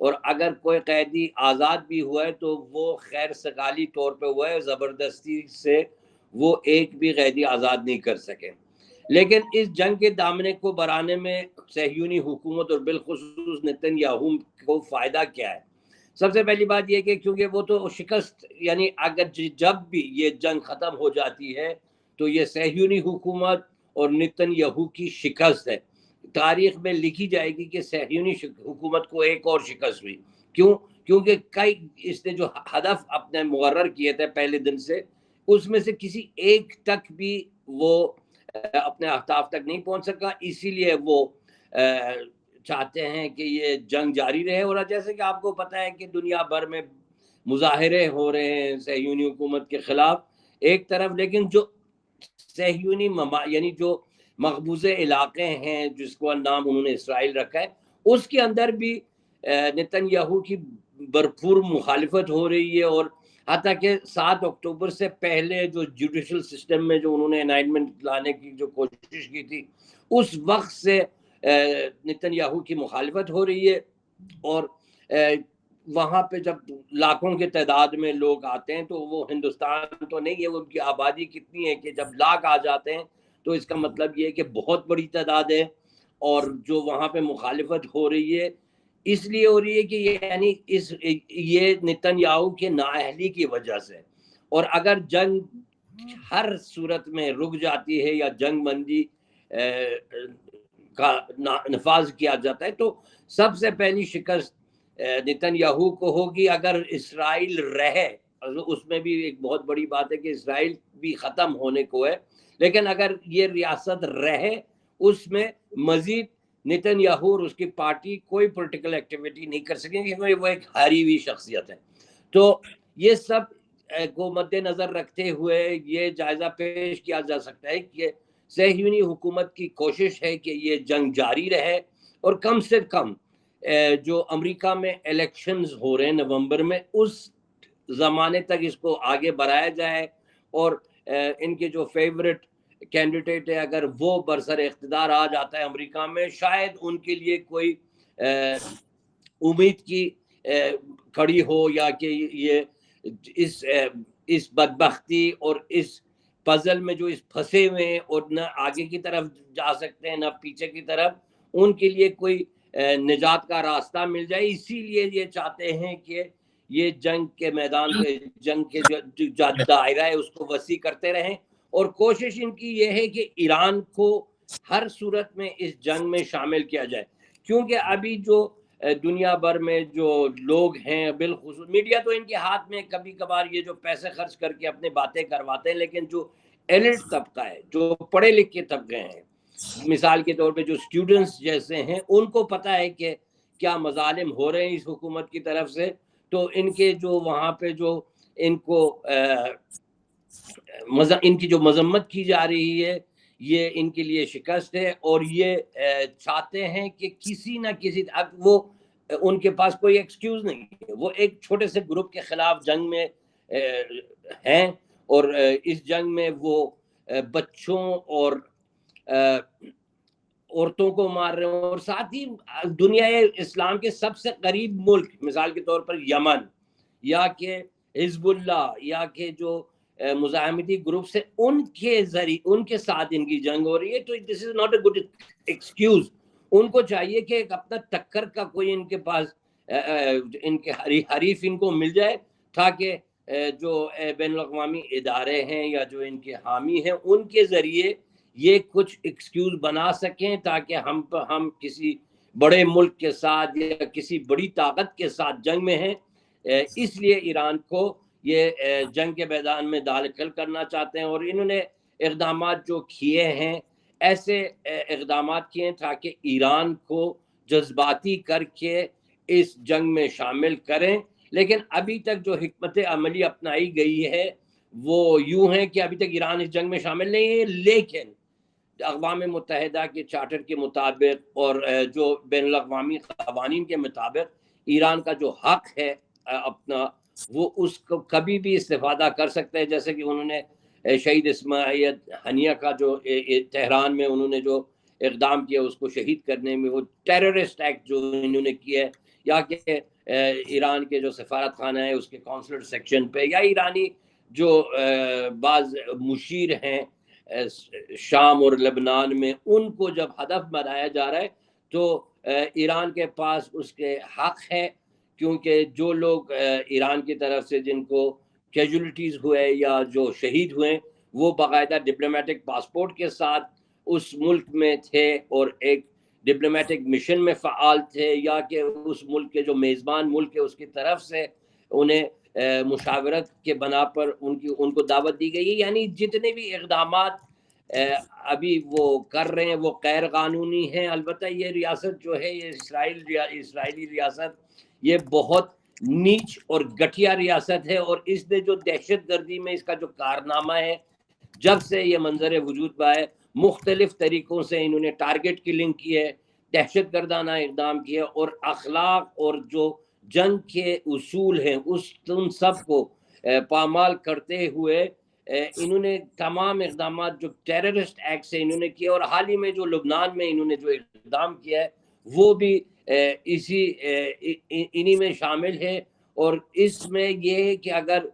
اور اگر کوئی قیدی آزاد بھی ہوا ہے تو وہ خیر سگالی طور پہ ہوا ہے، زبردستی سے وہ ایک بھی قیدی آزاد نہیں کر سکے۔ لیکن اس جنگ کے دامنے کو بڑھانے میں صہیونی حکومت اور بالخصوص نیتن یاہو کو فائدہ کیا ہے؟ سب سے پہلی بات یہ کہ کیونکہ وہ تو شکست، یعنی اگر جب بھی یہ جنگ ختم ہو جاتی ہے تو یہ صہیونی حکومت اور نیتن یاہو کی شکست ہے۔ تاریخ میں لکھی جائے گی کہ صہیونی حکومت کو ایک اور شکست ہوئی۔ کیوں؟ کیونکہ کئی اس نے جو ہدف اپنے مقرر کیے تھے پہلے دن سے، اس میں سے کسی ایک تک بھی وہ اپنے اہداف تک نہیں پہنچ سکا، اسی لیے وہ چاہتے ہیں کہ یہ جنگ جاری رہے۔ اور جیسے کہ آپ کو پتہ ہے کہ دنیا بھر میں مظاہرے ہو رہے ہیں صہیونی حکومت کے خلاف ایک طرف، لیکن جو صہیونی یعنی جو مقبوضے علاقے ہیں جس کو نام انہوں نے اسرائیل رکھا ہے، اس کے اندر بھی نیتن یاہو کی بھرپور مخالفت ہو رہی ہے۔ اور حتیٰ کہ 7 اکتوبر سے پہلے جو جوڈیشل سسٹم میں جو انہوں نے انائنمنٹ لانے کی جو کوشش کی تھی، اس وقت سے نیتن یاہو کی مخالفت ہو رہی ہے۔ اور وہاں پہ جب لاکھوں کے تعداد میں لوگ آتے ہیں تو وہ ہندوستان تو نہیں ہے، ان کی آبادی کتنی ہے کہ جب لاکھ آ جاتے ہیں تو اس کا مطلب یہ ہے کہ بہت بڑی تعداد ہے۔ اور جو وہاں پہ مخالفت ہو رہی ہے اس لیے ہو رہی ہے کہ یعنی یہ نیتن یاہو کے نااہلی کی وجہ سے۔ اور اگر جنگ ہر صورت میں رک جاتی ہے یا جنگ بندی کا نفاذ کیا جاتا ہے تو سب سے پہلی شکست نیتن یاہو کو ہوگی۔ اگر اسرائیل رہے، اس میں بھی ایک بہت بڑی بات ہے کہ اسرائیل بھی ختم ہونے کو ہے، لیکن اگر یہ ریاست رہے اس میں مزید نیتن یاہو اور اس کی پارٹی کوئی پولیٹیکل ایکٹیویٹی نہیں کر سکیں گے کیونکہ وہ ایک ہاری ہوئی شخصیت ہے۔ تو یہ سب کو مد نظر رکھتے ہوئے یہ جائزہ پیش کیا جا سکتا ہے کہ صہیونی حکومت کی کوشش ہے کہ یہ جنگ جاری رہے، اور کم سے کم جو امریکہ میں الیکشنز ہو رہے ہیں نومبر میں، اس زمانے تک اس کو آگے بڑھایا جائے، اور ان کے جو فیورٹ کینڈیڈیٹ ہے اگر وہ برسر اقتدار آ جاتا ہے امریکہ میں، شاید ان کے لیے کوئی امید کی کھڑی ہو، یا کہ یہ اس بدبختی اور اس پزل میں جو اس پھنسے ہوئے ہیں اور نہ آگے کی طرف جا سکتے ہیں نہ پیچھے کی طرف، ان کے لیے کوئی نجات کا راستہ مل جائے۔ اسی لیے یہ چاہتے ہیں کہ یہ جنگ کے میدان پہ، جنگ کے جو دائرہ ہے اس کو وسیع کرتے رہیں، اور کوشش ان کی یہ ہے کہ ایران کو ہر صورت میں اس جنگ میں شامل کیا جائے، کیونکہ ابھی جو دنیا بھر میں جو لوگ ہیں، بالخصوص میڈیا تو ان کے ہاتھ میں کبھی کبھار یہ جو پیسے خرچ کر کے اپنے باتیں کرواتے ہیں، لیکن جو ایلیٹ طبقہ ہے، جو پڑھے لکھے طبقے ہیں، مثال کے طور پہ جو اسٹوڈنٹس جیسے ہیں، ان کو پتہ ہے کہ کیا مظالم ہو رہے ہیں اس حکومت کی طرف سے، تو ان کے جو وہاں پہ جو ان کو ان کی جو مذمت کی جا رہی ہے یہ ان کے لیے شکست ہے، اور یہ چاہتے ہیں کہ کسی نہ کسی وہ ان کے پاس کوئی ایکسکیوز نہیں ہے، وہ ایک چھوٹے سے گروپ کے خلاف جنگ میں ہیں، اور اس جنگ میں وہ بچوں اور عورتوں کو مار رہے ہیں، اور ساتھ ہی دنیا اسلام کے سب سے قریب ملک، مثال کے طور پر یمن یا کہ حزب اللہ یا کہ جو مزاحمتی گروپس ہیں، ان کے ذریعے ان کے ساتھ ان کی جنگ ہو رہی ہے۔ تو this is not a good excuse. ان کو چاہیے کہ ایک اپنا ٹکر کا کوئی ان کے پاس ان کے حریف ان کو مل جائے، تاکہ جو بین الاقوامی ادارے ہیں یا جو ان کے حامی ہیں ان کے ذریعے یہ کچھ ایکسکیوز بنا سکیں، تاکہ ہم کسی بڑے ملک کے ساتھ یا کسی بڑی طاقت کے ساتھ جنگ میں ہیں۔ اس لیے ایران کو یہ جنگ کے میدان میں داخل کرنا چاہتے ہیں، اور انہوں نے اقدامات جو کیے ہیں ایسے اقدامات کیے ہیں تاکہ ایران کو جذباتی کر کے اس جنگ میں شامل کریں۔ لیکن ابھی تک جو حکمت عملی اپنائی گئی ہے وہ یوں ہے کہ ابھی تک ایران اس جنگ میں شامل نہیں ہے، لیکن اقوام متحدہ کے چارٹر کے مطابق اور جو بین الاقوامی قوانین کے مطابق ایران کا جو حق ہے اپنا، وہ اس کو کبھی بھی استفادہ کر سکتے ہیں، جیسے کہ انہوں نے شہید اسماعیل ہنیہ کا جو تہران میں انہوں نے جو اقدام کیا اس کو شہید کرنے میں، وہ ٹیررسٹ ایکٹ جو انہوں نے کیا ہے، یا کہ ایران کے جو سفارت خانہ ہے اس کے کونسلر سیکشن پہ، یا ایرانی جو بعض مشیر ہیں شام اور لبنان میں، ان کو جب ہدف بنایا جا رہا ہے تو ایران کے پاس اس کے حق ہے، کیونکہ جو لوگ ایران کی طرف سے جن کو کیجولیٹیز ہوئے یا جو شہید ہوئے وہ باقاعدہ ڈپلومیٹک پاسپورٹ کے ساتھ اس ملک میں تھے اور ایک ڈپلومیٹک مشن میں فعال تھے، یا کہ اس ملک کے جو میزبان ملک ہے اس کی طرف سے انہیں مشاورت کے بنا پر ان کو دعوت دی گئی ہے. یعنی جتنے بھی اقدامات ابھی وہ کر رہے ہیں وہ غیر قانونی ہیں. البتہ یہ ریاست جو ہے، یہ اسرائیلی ریاست، یہ بہت نیچ اور گٹھیا ریاست ہے، اور اس نے جو دہشت گردی میں اس کا جو کارنامہ ہے، جب سے یہ منظر وجود پا ہے مختلف طریقوں سے انہوں نے ٹارگٹ کلنگ کی ہے، دہشت گردانہ اقدام کیے، اور اخلاق اور جو جنگ کے اصول ہیں ان سب کو پامال کرتے ہوئے انہوں نے تمام اقدامات جو ٹیررسٹ ایکٹ سے انہوں نے کیے، اور حال ہی میں جو لبنان میں انہوں نے جو اقدام کیا ہے وہ بھی انہی میں شامل ہے. اور اس میں یہ ہے کہ اگر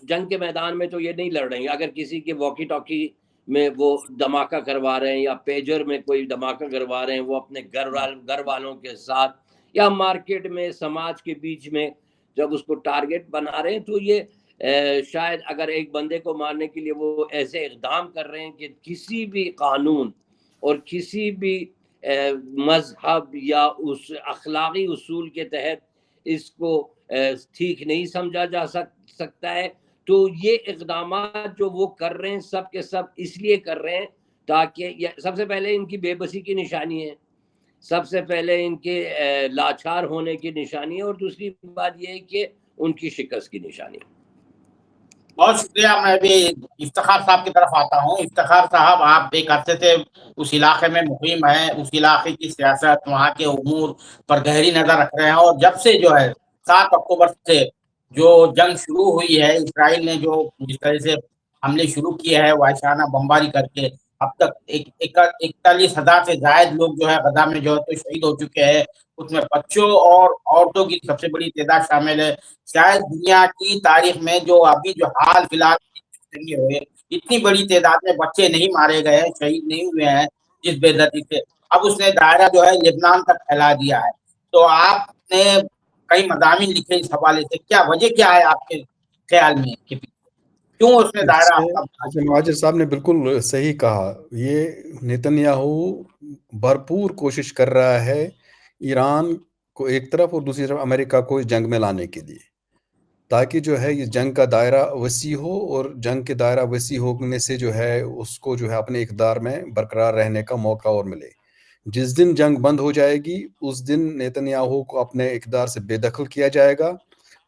جنگ کے میدان میں تو یہ نہیں لڑ رہے ہیں، اگر کسی کے واکی ٹاکی میں وہ دھماکہ کروا رہے ہیں یا پیجر میں کوئی دھماکہ کروا رہے ہیں وہ اپنے گھر والوں کے ساتھ، یا مارکیٹ میں سماج کے بیچ میں جب اس کو ٹارگٹ بنا رہے ہیں، تو یہ شاید اگر ایک بندے کو مارنے کے لیے وہ ایسے اقدام کر رہے ہیں کہ کسی بھی قانون اور کسی بھی مذہب یا اس اخلاقی اصول کے تحت اس کو ٹھیک نہیں سمجھا جا سکتا ہے. تو یہ اقدامات جو وہ کر رہے ہیں سب کے سب اس لیے کر رہے ہیں تاکہ سب سے پہلے ان کی بے بسی کی نشانی ہے، سب سے پہلے ان کے لاچار ہونے کی نشانی ہے، اور دوسری بات یہ ہے کہ ان کی شکست کی نشانی ہے. بہت شکریہ. میں بھی افتخار صاحب کی طرف آتا ہوں. افتخار صاحب، آپ ایک عرصے سے اس علاقے میں مقیم ہیں، اس علاقے کی سیاست، وہاں کے امور پر گہری نظر رکھ رہے ہیں، اور جب سے جو ہے 7 اکتوبر سے جو جنگ شروع ہوئی ہے، اسرائیل نے جو جس طرح سے حملے شروع کیے ہیں وحشیانہ بمباری کر کے، اب تک 41,000 سے زائد لوگ جو ہے غزہ میں جو ہے تو شہید ہو چکے ہیں. اس میں بچوں اور عورتوں کی سب سے بڑی تعداد شامل ہے. شاید دنیا کی تاریخ میں جو ابھی جو حال فی الحال ہوئے اتنی بڑی تعداد میں بچے نہیں مارے گئے ہیں، شہید نہیں ہوئے ہیں جس بے دردی سے. اب اس نے دائرہ جو ہے لبنان تک پھیلا دیا ہے. تو آپ نے کئی مضامین لکھے اس حوالے سے، کیا وجہ کیا ہے آپ کے خیال میں، کیوں اس نے دائرہ مہاجر صاحب نے بالکل صحیح کہا. یہ نیتن یاہو بھرپور کوشش کر رہا ہے ایران کو ایک طرف اور دوسری طرف امریکہ کو جنگ میں لانے کے لیے، تاکہ جو ہے یہ جنگ کا دائرہ وسیع ہو، اور جنگ کے دائرہ وسیع ہونے سے جو ہے اس کو جو ہے اپنے اقتدار میں برقرار رہنے کا موقع اور ملے. جس دن جنگ بند ہو جائے گی اس دن نیتن یاہو کو اپنے اقتدار سے بے دخل کیا جائے گا.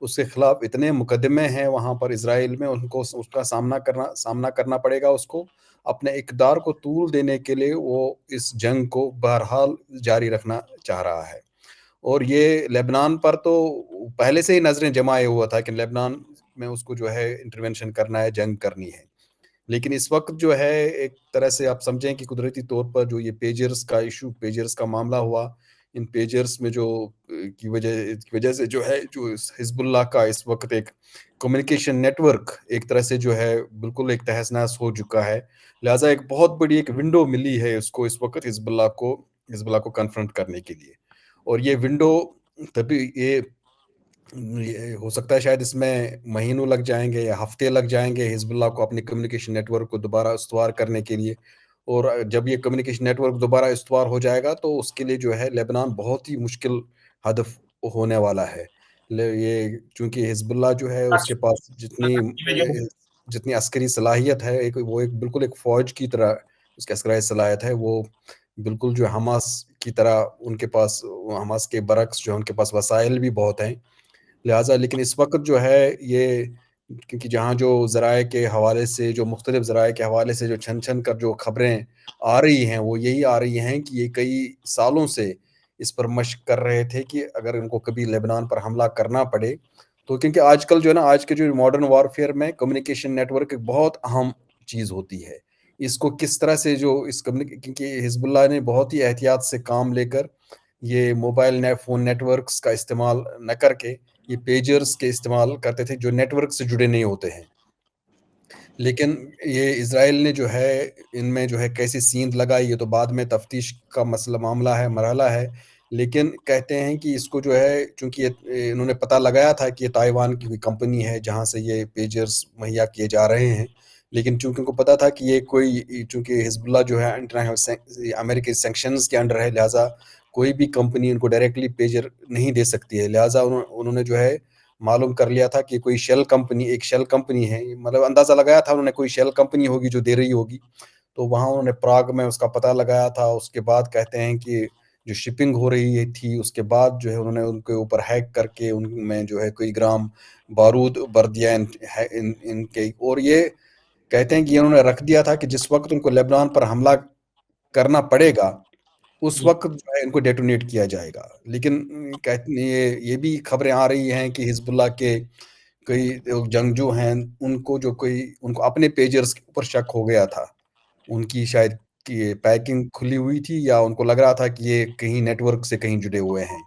اس کے خلاف اتنے مقدمے ہیں وہاں پر اسرائیل میں، ان کو اس کا سامنا کرنا پڑے گا. اس کو اپنے اقتدار کو طول دینے کے لیے وہ اس جنگ کو بہرحال جاری رکھنا چاہ رہا ہے. اور یہ لیبنان پر تو پہلے سے ہی نظریں جمائے ہوا تھا کہ لیبنان میں اس کو جو ہے انٹروینشن کرنا ہے، جنگ کرنی ہے. لیکن اس وقت جو ہے ایک طرح سے آپ سمجھیں کہ قدرتی طور پر جو یہ پیجرز کا ایشو، پیجرز کا معاملہ ہوا، ان پیجرز میں جو کی وجہ سے جو ہے جو حزب اللہ کا اس وقت ایک کمیونیکیشن نیٹ ورک ایک طرح سے جو ہے بالکل ایک تہس نہس ہو چکا ہے. لہٰذا ایک بہت بڑی ایک ونڈو ملی ہے اس کو اس وقت حزب اللہ کو کنفرنٹ کرنے کے لیے. اور یہ ونڈو تبھی یہ ہو سکتا ہے شاید اس میں مہینوں لگ جائیں گے یا ہفتے لگ جائیں گے حزب اللہ کو اپنے کمیونیکیشن نیٹ ورک کو دوبارہ استوار کرنے کے لیے. اور جب یہ کمیونیکیشن نیٹ ورک دوبارہ استوار ہو جائے گا تو اس کے لیے جو ہے لیبنان بہت ہی مشکل ہدف ہونے والا ہے. یہ چونکہ حزب اللہ جو ہے اس کے پاس جتنی عسکری صلاحیت ہے، وہ ایک بالکل ایک فوج کی طرح اس کی عسکری صلاحیت ہے. وہ بالکل جو حماس کی طرح ان کے پاس، حماس کے برعکس جو ان کے پاس وسائل بھی بہت ہیں. لہٰذا لیکن اس وقت جو ہے یہ کیونکہ جہاں جو ذرائع کے حوالے سے، جو مختلف ذرائع کے حوالے سے جو چھن کر جو خبریں آ رہی ہیں وہ یہی آ رہی ہیں کہ یہ کئی سالوں سے اس پر مشق کر رہے تھے کہ اگر ان کو کبھی لیبنان پر حملہ کرنا پڑے تو، کیونکہ آج کل جو ہے نا آج کے جو ماڈرن وارفیئر میں کمیونیکیشن نیٹ ورک ایک بہت اہم چیز ہوتی ہے. اس کو کس طرح سے جو کیونکہ حزب اللہ نے بہت ہی احتیاط سے کام لے کر یہ موبائل فون نیٹ ورکس کا استعمال نہ کر کے یہ پیجرز کے استعمال کرتے تھے جو نیٹ ورک سے جڑے نہیں ہوتے ہیں. لیکن یہ اسرائیل نے جو ہے ان میں جو ہے کیسے سیند لگائی یہ تو بعد میں تفتیش کا معاملہ ہے، مرحلہ ہے. لیکن کہتے ہیں کہ اس کو جو ہے چونکہ انہوں نے پتہ لگایا تھا کہ یہ تائیوان کی کوئی کمپنی ہے جہاں سے یہ پیجرز مہیا کیے جا رہے ہیں. لیکن چونکہ ان کو پتا تھا کہ یہ کوئی چونکہ حزب اللہ جو ہے انٹرنیشنل امریکی سینکشنز کے انڈر ہے، لہٰذا کوئی بھی کمپنی ان کو ڈائریکٹلی پیجر نہیں دے سکتی ہے. لہٰذا انہوں نے جو ہے معلوم کر لیا تھا کہ کوئی ایک شیل کمپنی ہے، مطلب اندازہ لگایا تھا انہوں نے کوئی شیل کمپنی ہوگی جو دے رہی ہوگی. تو وہاں انہوں نے پراگ میں اس کا پتہ لگایا تھا. اس کے بعد کہتے ہیں کہ جو شپنگ ہو رہی تھی اس کے بعد جو ہے انہوں نے ان کے اوپر ہیک کر کے ان میں جو ہے کوئی گرام بارود بھر دیا ان کے. اور یہ کہتے ہیں کہ انہوں نے رکھ دیا تھا کہ جس وقت ان کو لبنان پر حملہ کرنا پڑے گا اس وقت جو ہے ان کو ڈیٹونیٹ کیا جائے گا. لیکن یہ بھی خبریں آ رہی ہیں کہ حزب اللہ کے کئی جنگجو ہیں ان کو اپنے پیجرز کے اوپر شک ہو گیا تھا. ان کی شاید کہ پیکنگ کھلی ہوئی تھی یا ان کو لگ رہا تھا کہ یہ کہیں نیٹ ورک سے کہیں جڑے ہوئے ہیں.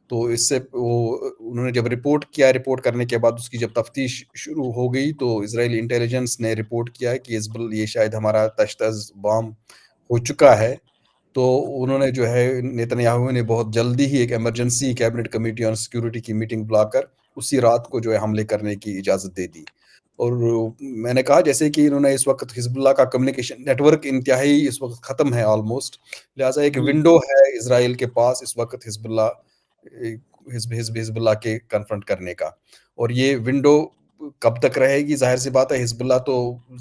تو اس سے انہوں نے جب رپورٹ کرنے کے بعد اس کی جب تفتیش شروع ہو گئی تو اسرائیلی انٹیلیجنس نے رپورٹ کیا کہ یہ شاید ہمارا تشتز بام ہو چکا ہے. تو انہوں نے جو ہے نیتنیاہو نے بہت جلدی ہی ایک emergency cabinet committee on security کی میٹنگ بلا کر اسی رات کو جو ہے حملے کرنے کی اجازت دے دی. اور میں نے کہا جیسے کہ انہوں نے اس وقت حزب اللہ کا کمیونیکیشن نیٹ ورک انتہائی اس وقت ختم ہے آلموسٹ. لہٰذا ایک ونڈو ہے اسرائیل کے پاس اس وقت حزب اللہ کے کنفرنٹ کرنے کا. اور یہ ونڈو کب تک رہے گی؟ ظاہر سی بات ہے حزب اللہ تو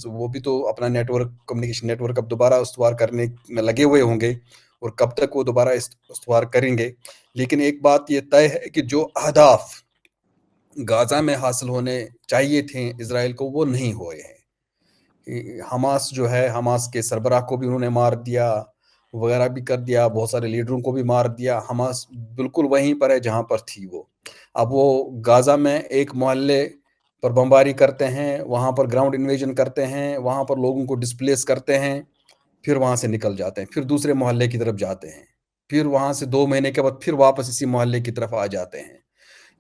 وہ بھی تو اپنا network communication network اب دوبارہ استوار کرنے میں لگے ہوئے ہوں گے اور کب تک وہ دوبارہ استوار کریں گے. لیکن ایک بات یہ طے ہے کہ جو اہداف غازہ میں حاصل ہونے چاہیے تھے اسرائیل کو وہ نہیں ہوئے ہیں. حماس جو ہے حماس کے سربراہ کو بھی انہوں نے مار دیا وغیرہ بھی کر دیا، بہت سارے لیڈروں کو بھی مار دیا. حماس بالکل وہیں پر ہے جہاں پر تھی وہ. اب وہ غازہ میں ایک محلے پر بمباری کرتے ہیں، وہاں پر گراؤنڈ انویژن کرتے ہیں، وہاں پر لوگوں کو ڈسپلیس کرتے ہیں، پھر وہاں سے نکل جاتے ہیں، پھر دوسرے محلے کی طرف جاتے ہیں، پھر وہاں سے 2 مہینے کے بعد پھر واپس اسی محلے کی طرف آ جاتے ہیں.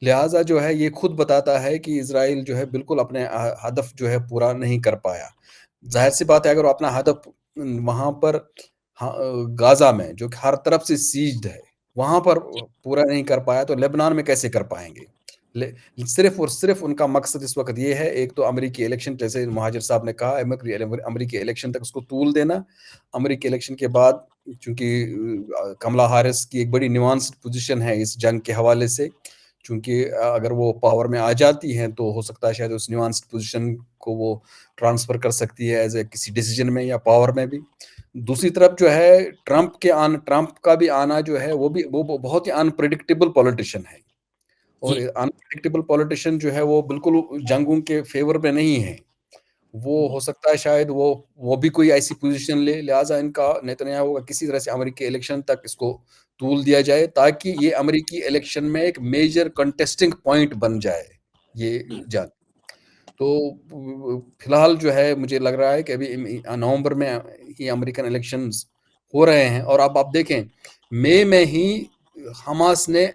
لہٰذا جو ہے یہ خود بتاتا ہے کہ اسرائیل جو ہے بالکل اپنے ہدف جو ہے پورا نہیں کر پایا. ظاہر سی بات ہے اگر وہ اپنا ہدف وہاں پر غازہ میں جو کہ ہر طرف سے سیجڈ ہے وہاں پر پورا نہیں کر پایا تو لبنان میں کیسے کر پائیں گے؟ صرف اور صرف ان کا مقصد اس وقت یہ ہے، ایک تو امریکی الیکشن جیسے مہاجر صاحب نے کہا امریکی الیکشن تک اس کو طول دینا. امریکی الیکشن کے بعد چونکہ کملا ہارس کی ایک بڑی نیوانسڈ پوزیشن ہے اس جنگ کے حوالے سے، چونکہ اگر وہ پاور میں آ جاتی ہیں تو ہو سکتا ہے شاید اس نیوانسڈ پوزیشن کو وہ ٹرانسفر کر سکتی ہے ایز اے کسی ڈیسیجن میں یا پاور میں بھی. دوسری طرف جو ہے ٹرمپ کا بھی آنا جو ہے وہ بہت ہی انپریڈکٹیبل پولیٹیشین ہے. اور انپریڈکٹیبل پولیٹیشین جو ہے وہ بالکل جنگوں کے فیور میں نہیں ہے. وہ ہو سکتا ہے شاید وہ بھی کوئی ایسی پوزیشن لے. لہٰذا ان کا نیتنیاہو کا کسی طرح سے امریکی الیکشن تک اس کو طول دیا جائے تاکہ یہ امریکی الیکشن میں ایک میجر کنٹیسٹنگ پوائنٹ بن جائے یہ جنگ. تو فی الحال جو ہے مجھے لگ رہا ہے کہ ابھی نومبر میں ہی امریکن الیکشنز ہو رہے ہیں اور اب آپ دیکھیں مئی میں ہی حماس نے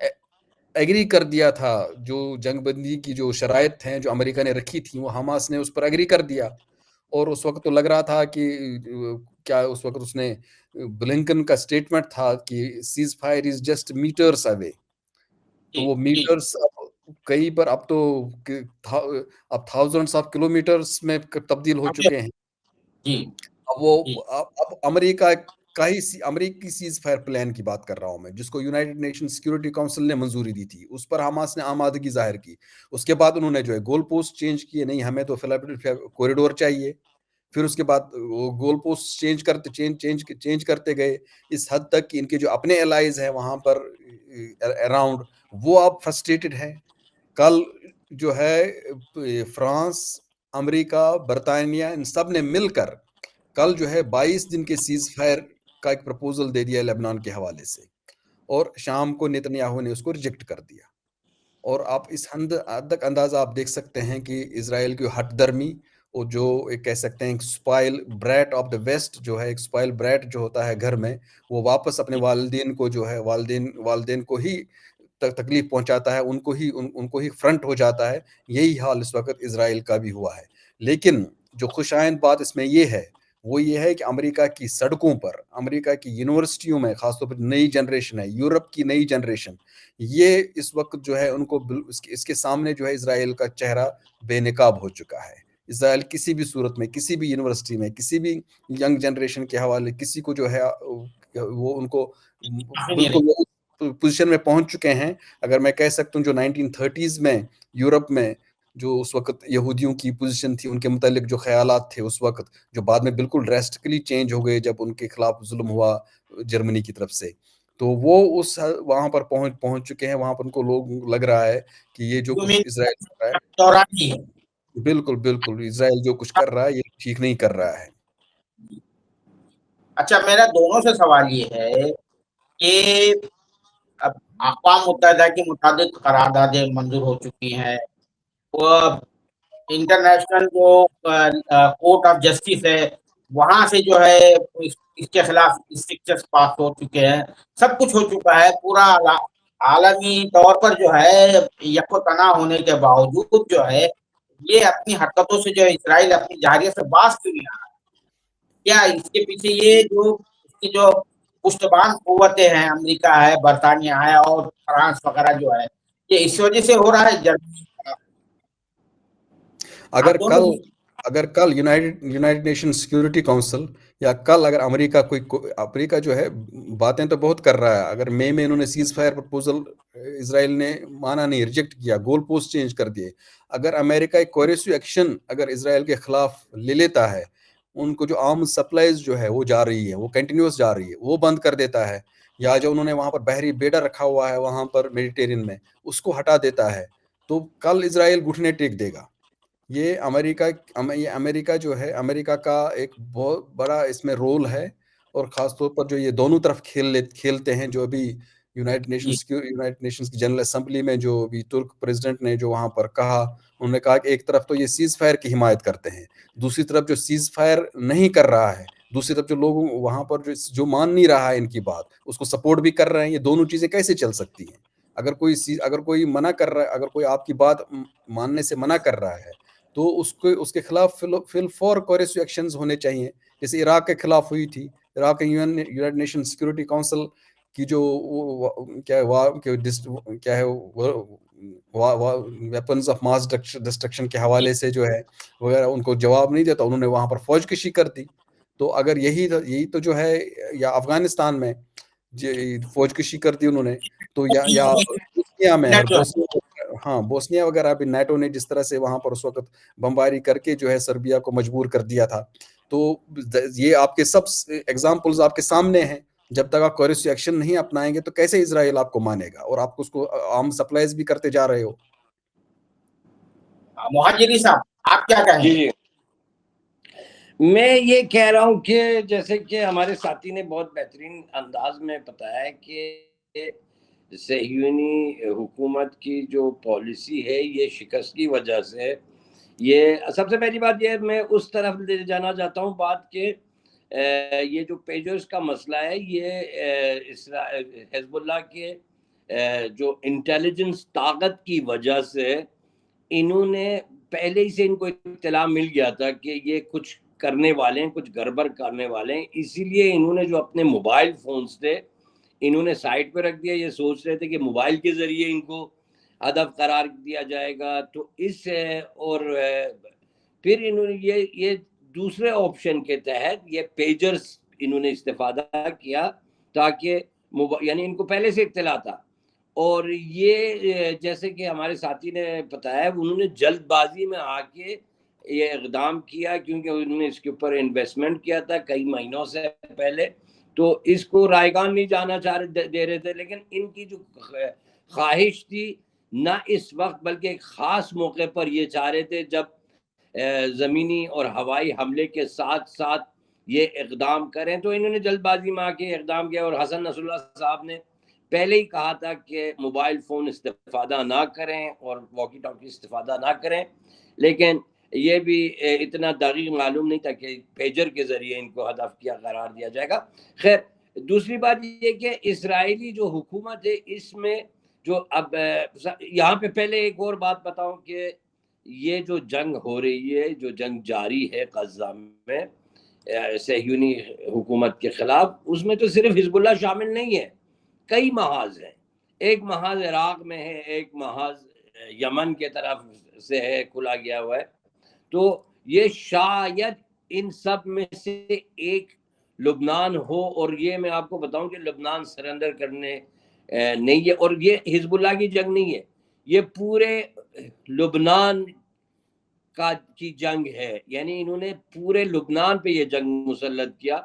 ایگری کر دیا تھا، جو جنگ بندی کی جو شرائط ہیں جو امریکہ نے رکھی تھیں وہ حماس نے اس پر ایگری کر دیا. اور اس وقت تو لگ رہا تھا کہ کیا اس وقت اس نے بلنکن کا سٹیٹمنٹ تھا کہ ceasefire is just meters away. تو وہ میٹرز کئی پر اب تو تھاؤزنڈس آف کلومیٹرز میں تبدیل ہو چکے ہیں. اب امریکہ کا ہی امریکی سیز فائر پلان کی بات کر رہا ہوں میں، جس کو یونائٹڈ نیشن سیکورٹی کونسل نے منظوری دی تھی. اس پر حماس نے آمادگی ظاہر کی. اس کے بعد انہوں نے جو ہے گول پوسٹ چینج کیے، نہیں ہمیں تو فیلاڈیلفیا کوریڈور چاہیے. پھر اس کے بعد وہ گول پوسٹ چینج کرتے گئے اس حد تک کہ ان کے جو اپنے الائز ہیں وہاں پر اراؤنڈ وہ اب فرسٹریٹڈ ہیں. کل جو ہے فرانس، امریکہ، برطانیہ ان سب نے مل کر کل جو ہے 22 دن کے سیز فائر کا ایک پرپوزل دے دیا لبنان کے حوالے سے، اور شام کو نیتنیاہو نے اس کو ریجیکٹ کر دیا. اور آپ اس حد تک اندازہ آپ دیکھ سکتے ہیں کہ اسرائیل کی ہٹ درمی اور جو ایک کہہ سکتے ہیں اسپائل بریٹ آف دا ویسٹ جو ہے، ایک اسپائل بریٹ جو ہوتا ہے گھر میں، وہ واپس اپنے والدین کو جو ہے والدین کو ہی تکلیف پہنچاتا ہے، ان کو ہی فرنٹ ہو جاتا ہے. یہی حال اس وقت اسرائیل کا بھی ہوا ہے. لیکن جو خوش آئند بات اس میں یہ ہے، وہ یہ ہے کہ امریکہ کی سڑکوں پر، امریکہ کی یونیورسٹیوں میں، خاص طور پر نئی جنریشن ہے، یورپ کی نئی جنریشن، یہ اس وقت جو ہے ان کو اس کے سامنے جو ہے اسرائیل کا چہرہ بے نقاب ہو چکا ہے. اسرائیل کسی بھی صورت میں، کسی بھی یونیورسٹی میں، کسی بھی ینگ جنریشن کے حوالے کسی کو جو ہے وہ ان کو بالکل پوزیشن میں پہنچ چکے ہیں. اگر میں کہہ سکتا ہوں جو 1930s میں یورپ میں جو اس وقت یہودیوں کی پوزیشن تھی، ان کے متعلق جو خیالات تھے اس وقت، جو بعد میں بالکل ڈریسٹکلی چینج ہو گئے جب ان کے خلاف ظلم ہوا جرمنی کی طرف سے، تو وہ وہاں پر پہنچ چکے ہیں. وہاں پر ان کو لوگ لگ رہا ہے کہ یہ جو کچھ اسرائیل کر رہا ہے، بالکل اسرائیل جو کچھ کر رہا ہے یہ ٹھیک نہیں کر رہا ہے. اچھا، میرا دونوں سے سوال یہ ہے کہ اب اقوام متحدہ کی متعدد قراردادیں منظور ہو چکی ہیں، وہ انٹرنیشنل جو کورٹ آف جسٹس ہے وہاں سے جو ہے اس کے خلاف اسٹرکچرز پاس ہو چکے ہیں، سب کچھ ہو چکا ہے. پورا عالمی طور پر جو ہے یک و تناء ہونے کے باوجود جو ہے یہ اپنی حرکتوں سے جو ہے اسرائیل اپنی جارحیت سے باز کیوں نہیں آ رہا؟ کیا اس کے پیچھے یہ اس کی جو پشتبان قوتیں ہیں، امریکہ ہے، برطانیہ ہے اور فرانس وغیرہ جو ہے، یہ اس وجہ سے ہو رہا ہے؟ جرمنی اگر کل یونائٹڈ نیشن سیکورٹی کونسل یا کل اگر امریکہ جو ہے باتیں تو بہت کر رہا ہے، اگر مئی میں انہوں نے سیز فائر پرپوزل اسرائیل نے مانا نہیں، ریجیکٹ کیا، گول پوسٹ چینج کر دیے، اگر امریکہ ایک کوریسو ایکشن اگر اسرائیل کے خلاف لے لیتا ہے، ان کو جو آرمز سپلائز جو ہے وہ جا رہی ہے، وہ کنٹینیوس جا رہی ہے، وہ بند کر دیتا ہے، یا جو انہوں نے وہاں پر بحری بیڑا رکھا ہوا ہے وہاں پر میڈیٹرین میں اس کو ہٹا دیتا ہے، تو کل اسرائیل گھٹنے ٹیک دے گا. یہ امریکہ جو ہے، امریکہ کا ایک بہت بڑا اس میں رول ہے، اور خاص طور پر جو یہ دونوں طرف کھیلتے ہیں. جو ابھی یونائٹڈ نیشنز کی جنرل اسمبلی میں جو ابھی ترک پریزیڈنٹ نے جو وہاں پر کہا، انہوں نے کہا کہ ایک طرف تو یہ سیز فائر کی حمایت کرتے ہیں، دوسری طرف جو سیز فائر نہیں کر رہا ہے، دوسری طرف جو لوگ وہاں پر جو مان نہیں رہا ہے ان کی بات، اس کو سپورٹ بھی کر رہے ہیں. یہ دونوں چیزیں کیسے چل سکتی ہیں؟ اگر کوئی منع کر رہا ہے، اگر کوئی آپ کی بات ماننے سے منع کر رہا ہے تو اس کے خلاف فی الفور کوریسو ایکشنز ہونے چاہیے، جیسے عراق کے خلاف ہوئی تھی. Iraq United nation security council کی جو کیا ہے ویپنز آف ماس ڈسٹرکشن کے حوالے سے جو ہے وغیرہ ان کو جواب نہیں دیتا، انہوں نے وہاں پر فوج کشی کر دی. تو اگر یہی تو جو ہے، یا افغانستان میں فوج کشی کر دی انہوں نے، تو یا بوسنیا میں بوسنیا وغیرہ بھی نیٹو نے جس طرح سے وہاں پر اس وقت بمباری کر کے جو ہے سربیا کو مجبور کر دیا تھا. تو یہ آپ کے سب ایگزامپلز آپ کے سامنے ہیں. جب تک آپ کوریسو ایکشن نہیں اپنائیں گے تو کیسے اسرائیل آپ کو مانے گا؟ اور آپ اس کو آرم سپلائز بھی کرتے جا رہے ہو. مہاجری صاحب آپ کیا کہیں گے؟ جی، میں یہ کہہ رہا ہوں کہ جیسے کہ ہمارے ساتھی نے بہت بہترین انداز میں بتایا ہے کہ صہیونی حکومت کی جو پالیسی ہے یہ شکست کی وجہ سے، یہ سب سے پہلی بات یہ میں اس طرف لے جانا چاہتا ہوں بات کہ یہ جو پیجرز کا مسئلہ ہے، یہ حزب اللہ کے جو انٹیلیجنس طاقت کی وجہ سے انہوں نے پہلے ہی سے ان کو اطلاع مل گیا تھا کہ یہ کچھ کرنے والے ہیں، کچھ گڑبڑ کرنے والے ہیں، اسی لیے انہوں نے جو اپنے موبائل فونز تھے انہوں نے سائٹ پہ رکھ دیا. یہ سوچ رہے تھے کہ موبائل کے ذریعے ان کو ہدف قرار دیا جائے گا. تو اس اور پھر انہوں نے یہ دوسرے آپشن کے تحت یہ پیجرز انہوں نے استفادہ کیا، تاکہ یعنی ان کو پہلے سے اطلاع تھا. اور یہ جیسے کہ ہمارے ساتھی نے بتایا، انہوں نے جلد بازی میں آ کے یہ اقدام کیا، کیونکہ انہوں نے اس کے اوپر انویسٹمنٹ کیا تھا کئی مہینوں سے پہلے، تو اس کو رائیگان نہیں جانا دے رہے تھے. لیکن ان کی جو خواہش تھی نہ اس وقت بلکہ ایک خاص موقع پر یہ چاہ رہے تھے جب زمینی اور ہوائی حملے کے ساتھ ساتھ یہ اقدام کریں، تو انہوں نے جلد بازی میں آ کے اقدام کیا. اور حسن نصر اللہ صاحب نے پہلے ہی کہا تھا کہ موبائل فون استفادہ نہ کریں اور واکی ٹاکی استفادہ نہ کریں، لیکن یہ بھی اتنا دقیق معلوم نہیں تھا کہ پیجر کے ذریعے ان کو ہدف کیا قرار دیا جائے گا. خیر دوسری بات یہ کہ اسرائیلی جو حکومت ہے اس میں جو اب یہاں پہ پہلے ایک اور بات بتاؤں کہ یہ جو جنگ ہو رہی ہے، جو جنگ جاری ہے غزہ میں صہیونی حکومت کے خلاف، اس میں تو صرف حزب اللہ شامل نہیں ہے، کئی محاذ ہیں. ایک محاذ عراق میں ہے، ایک محاذ یمن کے طرف سے ہے کھلا گیا ہوا ہے. تو یہ شاید ان سب میں سے ایک لبنان ہو، اور یہ میں آپ کو بتاؤں کہ لبنان سرنڈر کرنے نہیں ہے، اور یہ حزب اللہ کی جنگ نہیں ہے، یہ پورے لبنان کی جنگ ہے. یعنی انہوں نے پورے لبنان پہ یہ جنگ مسلط کیا.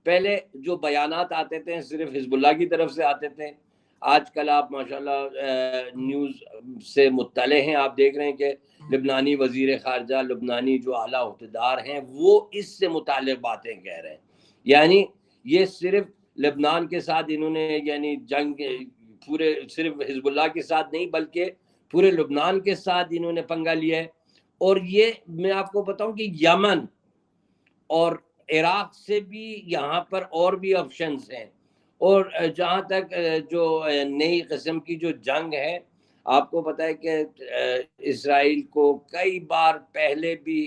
پہلے جو بیانات آتے تھے صرف حزب اللہ کی طرف سے آتے تھے، آج کل آپ ماشاءاللہ نیوز سے مطلع ہیں، آپ دیکھ رہے ہیں کہ لبنانی وزیر خارجہ، لبنانی جو اعلیٰ عہدیدار ہیں وہ اس سے متعلق باتیں کہہ رہے ہیں. یعنی یہ صرف لبنان کے ساتھ انہوں نے یعنی جنگ پورے صرف حزب اللہ کے ساتھ نہیں بلکہ پورے لبنان کے ساتھ انہوں نے پنگا لیا ہے. اور یہ میں آپ کو بتاؤں کہ یمن اور عراق سے بھی یہاں پر اور بھی آپشنز ہیں. اور جہاں تک جو نئی قسم کی جو جنگ ہے، آپ کو پتہ ہے کہ اسرائیل کو کئی بار پہلے بھی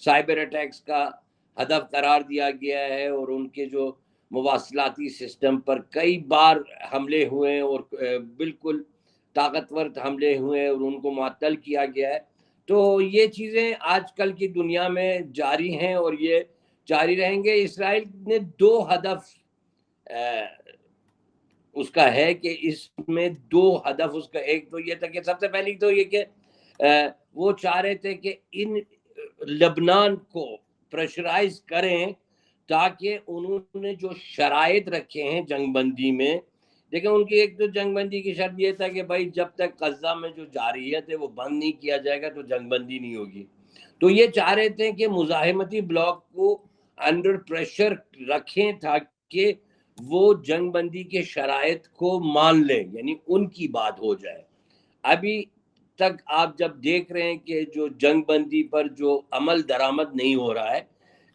سائبر اٹیکس کا ہدف قرار دیا گیا ہے، اور ان کے جو مواصلاتی سسٹم پر کئی بار حملے ہوئے ہیں، اور بالکل طاقتور حملے ہوئے ہیں اور ان کو معطل کیا گیا ہے. تو یہ چیزیں آج کل کی دنیا میں جاری ہیں اور یہ جاری رہیں گے. اسرائیل نے 2 ہدف اس کا ہے کہ اس میں 2 ہدف اس کا، ایک تو یہ تھا کہ سب سے پہلی تو یہ کہ وہ چاہ رہے تھے کہ ان لبنان کو پریشرائز کریں تاکہ انہوں نے جو شرائط رکھے ہیں جنگ بندی میں، دیکھیں ان کی ایک تو جنگ بندی کی شرط یہ تھا کہ بھائی جب تک غزہ میں جو جارحیت ہے وہ بند نہیں کیا جائے گا تو جنگ بندی نہیں ہوگی. تو یہ چاہ رہے تھے کہ مزاحمتی بلاک کو انڈر پریشر رکھیں تاکہ وہ جنگ بندی کے شرائط کو مان لیں، یعنی ان کی بات ہو جائے. ابھی تک آپ جب دیکھ رہے ہیں کہ جو جنگ بندی پر جو عمل درآمد نہیں ہو رہا ہے،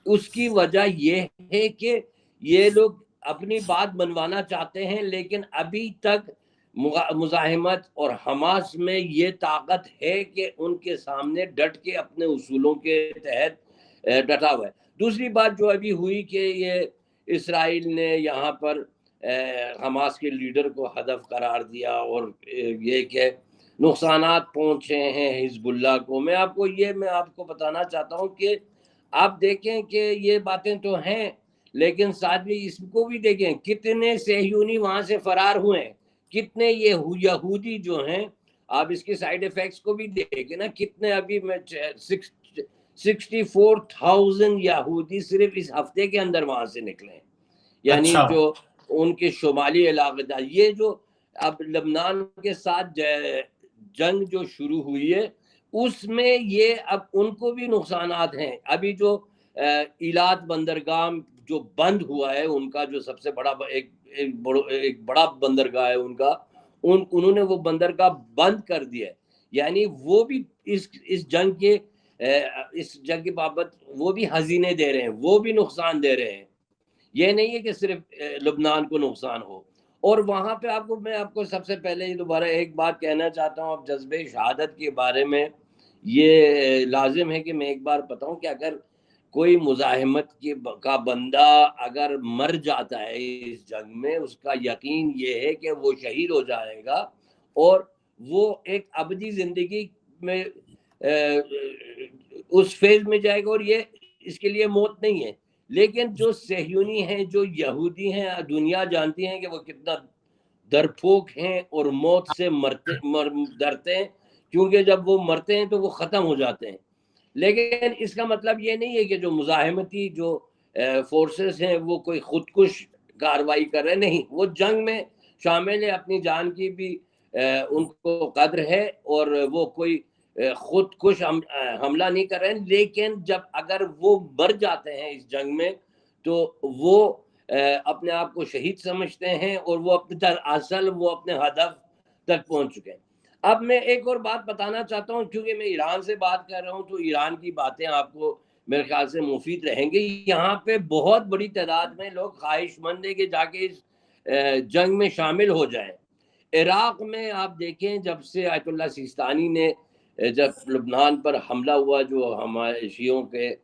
اس کی وجہ یہ ہے کہ یہ لوگ اپنی بات منوانا چاہتے ہیں، لیکن ابھی تک مزاحمت اور حماس میں یہ طاقت ہے کہ ان کے سامنے ڈٹ کے اپنے اصولوں کے تحت ڈٹا ہوا ہے. دوسری بات جو ابھی ہوئی کہ یہ اسرائیل نے یہاں پر حماس کے لیڈر کو ہدف قرار دیا اور یہ کہ نقصانات پہنچے ہیں حزب اللہ کو. میں آپ کو بتانا چاہتا ہوں کہ آپ دیکھیں کہ یہ باتیں تو ہیں، لیکن ساتھ بھی اس کو بھی دیکھیں کتنے صہیونی وہاں سے فرار ہوئے ہیں، کتنے یہ یہودی جو ہیں، آپ اس کے سائیڈ ایفیکٹس کو بھی دیکھیں نا، کتنے ابھی میں 64,000 یہودی صرف اس ہفتے کے اندر وہاں سے نکلے ہیں. یعنی جو ان کے شمالی علاقے دا یہ جو اب لبنان کے ساتھ جنگ جو شروع ہوئی ہے اس میں یہ اب ان کو بھی نقصانات ہیں. ابھی جو ایلات بندرگاہ جو بند ہوا ہے، ان کا جو سب سے بڑا ایک بڑا بندرگاہ ہے ان کا، انہوں نے وہ بندرگاہ بند کر دیا ہے. یعنی وہ بھی اس جنگ کے بابت وہ بھی ہزینے دے رہے ہیں، وہ بھی نقصان دے رہے ہیں. یہ نہیں ہے کہ صرف لبنان کو نقصان ہو. اور وہاں پہ میں آپ کو سب سے پہلے دوبارہ ایک بات کہنا چاہتا ہوں. اب جذبہ شہادت کے بارے میں یہ لازم ہے کہ میں ایک بار بتاؤں کہ اگر کوئی مزاحمت کا بندہ اگر مر جاتا ہے اس جنگ میں، اس کا یقین یہ ہے کہ وہ شہید ہو جائے گا اور وہ ایک ابدی زندگی میں اس فیز میں جائے گا، اور یہ اس کے لیے موت نہیں ہے. لیکن جو صہیونی ہیں، جو یہودی ہیں، دنیا جانتی ہیں کہ وہ کتنا درپوک ہیں اور موت سے ڈرتے ہیں، کیونکہ جب وہ مرتے ہیں تو وہ ختم ہو جاتے ہیں. لیکن اس کا مطلب یہ نہیں ہے کہ جو مزاحمتی جو فورسز ہیں وہ کوئی خودکش کاروائی کر رہے، نہیں، وہ جنگ میں شامل ہے، اپنی جان کی بھی ان کو قدر ہے اور وہ کوئی خودکش حملہ نہیں کر رہے ہیں. لیکن جب اگر وہ مر جاتے ہیں اس جنگ میں تو وہ اپنے آپ کو شہید سمجھتے ہیں اور وہ اپنے ہدف تک پہنچ چکے ہیں. اب میں ایک اور بات بتانا چاہتا ہوں، کیونکہ میں ایران سے بات کر رہا ہوں تو ایران کی باتیں آپ کو میرے خیال سے مفید رہیں گے. یہاں پہ بہت بڑی تعداد میں لوگ خواہش مند ہیں کہ جا کے اس جنگ میں شامل ہو جائیں. عراق میں آپ دیکھیں جب سے آیت اللہ سیستانی نے جب لبنان پر حملہ ہوا، جو ہمارے شیعوں کے